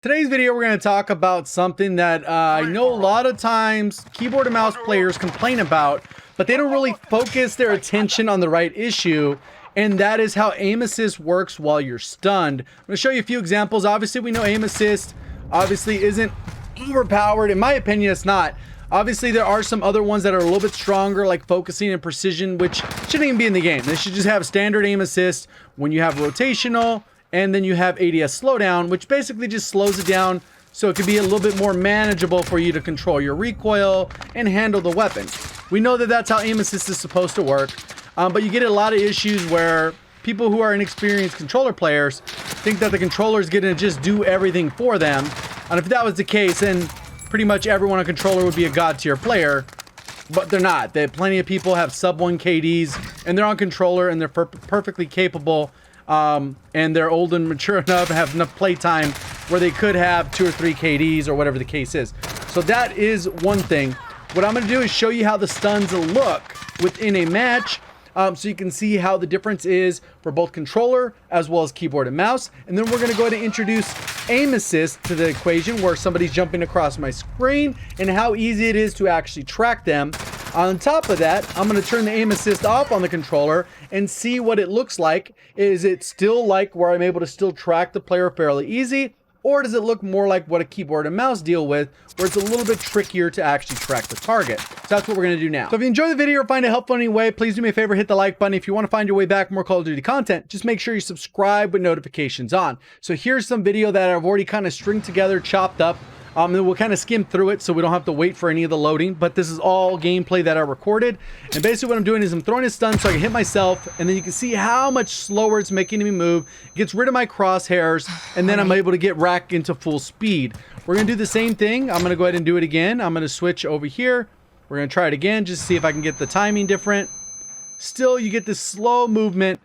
Today's video, we're going to talk about something that I know a lot of times keyboard and mouse players complain about, but they don't really focus their attention on the right issue, and that is how aim assist works while you're stunned. I'm going to show you a few examples. Obviously, we know aim assist obviously isn't overpowered. In my opinion, it's not. Obviously, there are some other ones that are a little bit stronger, like focusing and precision, which shouldn't even be in the game. They should just have standard aim assist when you have rotational, and then you have ADS slowdown, which basically just slows it down so it can be a little bit more manageable for you to control your recoil and handle the weapon. We know that that's how aim assist is supposed to work, but you get a lot of issues where people who are inexperienced controller players think that the controller is going to just do everything for them. And if that was the case, then pretty much everyone on controller would be a god tier player, but they're not. Plenty of people have sub 1 KDs and they're on controller and they're perfectly capable. And they're old and mature enough, have enough playtime where they could have 2 or 3 KDs or whatever the case is. So that is one thing. What I'm going to do is show you how the stuns look within a match, so you can see how the difference is for both controller as well as keyboard and mouse. And then we're going to go ahead and introduce aim assist to the equation, where somebody's jumping across my screen and how easy it is to actually track them. On top of that, I'm going to turn the aim assist off on the controller and see what it looks like. Is it still like where I'm able to still track the player fairly easy? Or does it look more like what a keyboard and mouse deal with, where it's a little bit trickier to actually track the target? So that's what we're going to do now. So if you enjoy the video or find it helpful in any way, please do me a favor, hit the like button. If you want to find your way back more Call of Duty content, just make sure you subscribe with notifications on. So here's some video that I've already kind of stringed together, chopped up. And we'll kind of skim through it so we don't have to wait for any of the loading, but this is all gameplay that I recorded. And basically what I'm doing is I'm throwing a stun so I can hit myself, and then you can see how much slower it's making me move. It gets rid of my crosshairs, and then I'm able to get rack into full speed. We're going to do the same thing. I'm going to go ahead and do it again. I'm going to switch over here. We're going to try it again just to see if I can get the timing different. Still, you get this slow movement,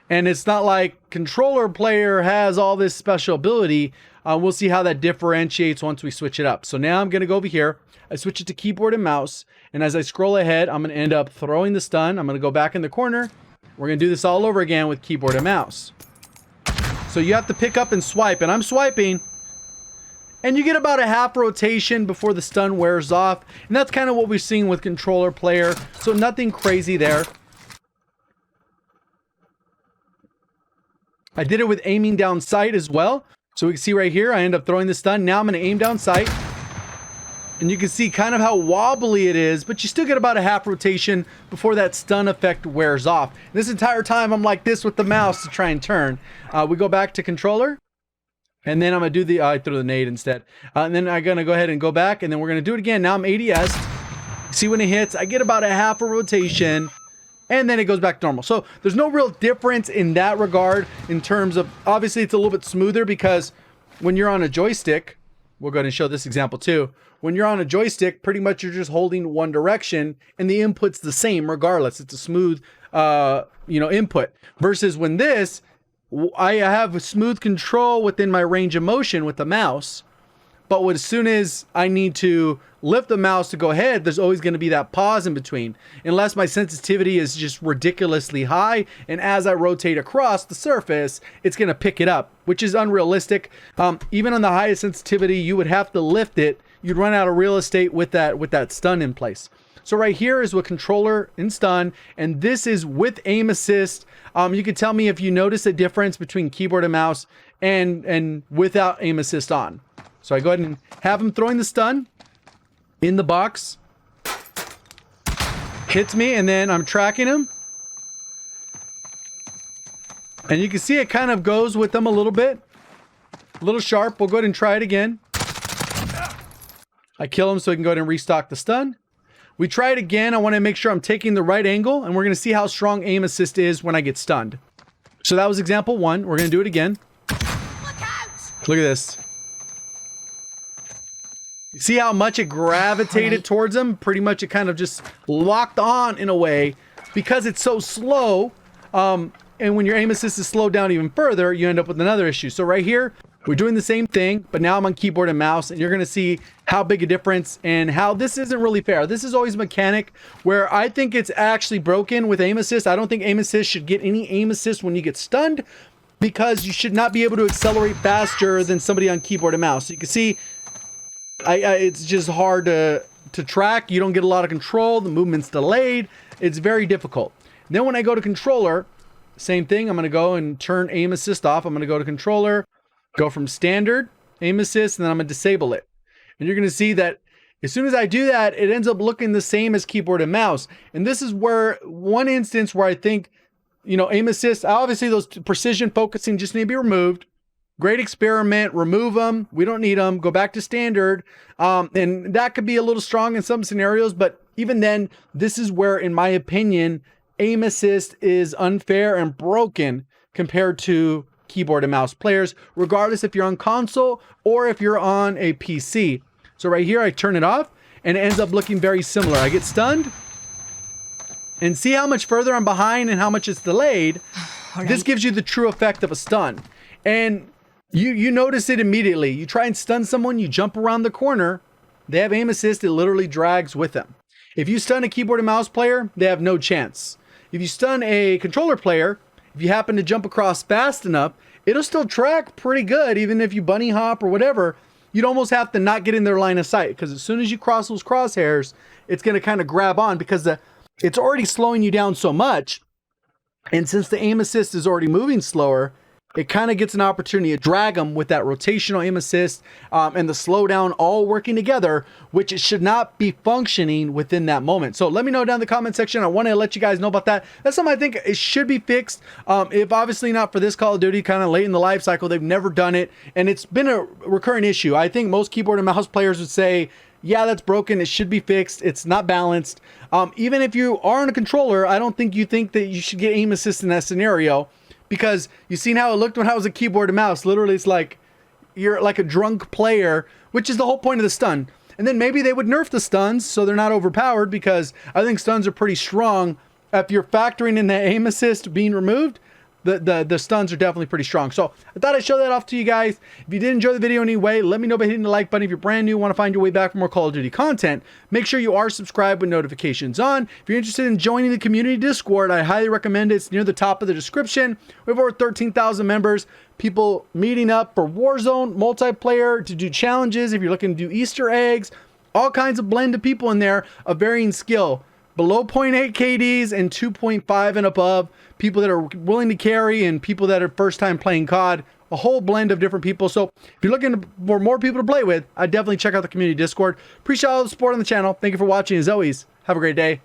and it's not like controller player has all this special ability. We'll see how that differentiates once we switch it up. So now I'm going to go over here. I switch it to keyboard and mouse. And as I scroll ahead, I'm going to end up throwing the stun. I'm going to go back in the corner. We're going to do this all over again with keyboard and mouse. So you have to pick up and swipe. And I'm swiping. And you get about a half rotation before the stun wears off. And that's kind of what we're seeing with controller player. So nothing crazy there. I did it with aiming down sight as well. So we can see right here, I end up throwing the stun. Now I'm going to aim down sight. And you can see kind of how wobbly it is, but you still get about a half rotation before that stun effect wears off. And this entire time, I'm like this with the mouse to try and turn. We go back to controller. And then I'm going to do the, I threw the nade instead. And then I'm going to go ahead and go back, and then we're going to do it again. Now I'm ADS. See when it hits, I get about a half a rotation. And then it goes back to normal. So there's no real difference in that regard in terms of, obviously it's a little bit smoother because when you're on a joystick, we'll go ahead and show this example too. When you're on a joystick, pretty much you're just holding one direction and the input's the same regardless. It's a smooth, input. Versus when this, I have a smooth control within my range of motion with the mouse. But as soon as I need to lift the mouse to go ahead, there's always going to be that pause in between. Unless my sensitivity is just ridiculously high, and as I rotate across the surface, it's going to pick it up, which is unrealistic. Even on the highest sensitivity, you would have to lift it. You'd run out of real estate with that stun in place. So right here is with controller and stun, and this is with aim assist. You can tell me if you notice a difference between keyboard and mouse and without aim assist on. So I go ahead and have him throwing the stun in the box. Hits me, and then I'm tracking him. And you can see it kind of goes with them a little bit. A little sharp. We'll go ahead and try it again. I kill him so he can go ahead and restock the stun. We try it again. I want to make sure I'm taking the right angle, and we're going to see how strong aim assist is when I get stunned. So that was example 1. We're going to do it again. Look at this. You see how much it gravitated towards him? Pretty much it kind of just locked on in a way because it's so slow. And when your aim assist is slowed down even further, you end up with another issue. So right here, we're doing the same thing, but now I'm on keyboard and mouse, and you're going to see how big a difference and how this isn't really fair. This is always a mechanic where I think it's actually broken with aim assist. I don't think aim assist should get any aim assist when you get stunned. because you should not be able to accelerate faster than somebody on keyboard and mouse. So you can see, it's just hard to track. You don't get a lot of control. The movement's delayed. It's very difficult. Then when I go to controller, same thing. I'm going to go and turn aim assist off. I'm going to go to controller, go from standard, aim assist, and then I'm going to disable it. And you're going to see that as soon as I do that, it ends up looking the same as keyboard and mouse. And this is where one instance where I think, you know, aim assist, obviously those precision focusing just need to be removed. Great experiment, remove them. We don't need them. Go back to standard. And that could be a little strong in some scenarios, but even then, this is where, in my opinion, aim assist is unfair and broken compared to keyboard and mouse players, regardless if you're on console or if you're on a PC. So right here, I turn it off and it ends up looking very similar. I get stunned and see how much further I'm behind and how much it's delayed. Right. This gives you the true effect of a stun. And you notice it immediately. You try and stun someone, you jump around the corner, they have aim assist, it literally drags with them. If you stun a keyboard and mouse player, they have no chance. If you stun a controller player, if you happen to jump across fast enough, it'll still track pretty good, even if you bunny hop or whatever. You'd almost have to not get in their line of sight, because as soon as you cross those crosshairs, it's going to kind of grab on, because it's already slowing you down so much. And since the aim assist is already moving slower, it kind of gets an opportunity to drag them with that rotational aim assist and the slowdown all working together, which it should not be functioning within that moment. So let me know down in the comment section. I want to let you guys know about that. That's something I think it should be fixed. If obviously not for this Call of Duty, kind of late in the life cycle, they've never done it. And it's been a recurring issue. I think most keyboard and mouse players would say, yeah, that's broken. It should be fixed. It's not balanced. Even if you are on a controller, I don't think you think that you should get aim assist in that scenario, because you've seen how it looked when I was a keyboard and mouse. Literally, it's like you're like a drunk player, which is the whole point of the stun. And then maybe they would nerf the stuns so they're not overpowered, because I think stuns are pretty strong. If you're factoring in the aim assist being removed, the stuns are definitely pretty strong. So I thought I'd show that off to you guys. If you did enjoy the video anyway, let me know by hitting the like button. If you're brand new, want to find your way back for more Call of Duty content, make sure you are subscribed with notifications on. If you're interested in joining the community Discord, I highly recommend it. It's near the top of the description. We have over 13,000 members, people meeting up for Warzone multiplayer to do challenges. If you're looking to do Easter eggs, all kinds of blend of people in there of varying skill. Below 0.8 KDs and 2.5 and above, people that are willing to carry and people that are first time playing COD, a whole blend of different people. So if you're looking for more people to play with, I definitely check out the community Discord. Appreciate all the support on the channel. Thank you for watching. As always, have a great day.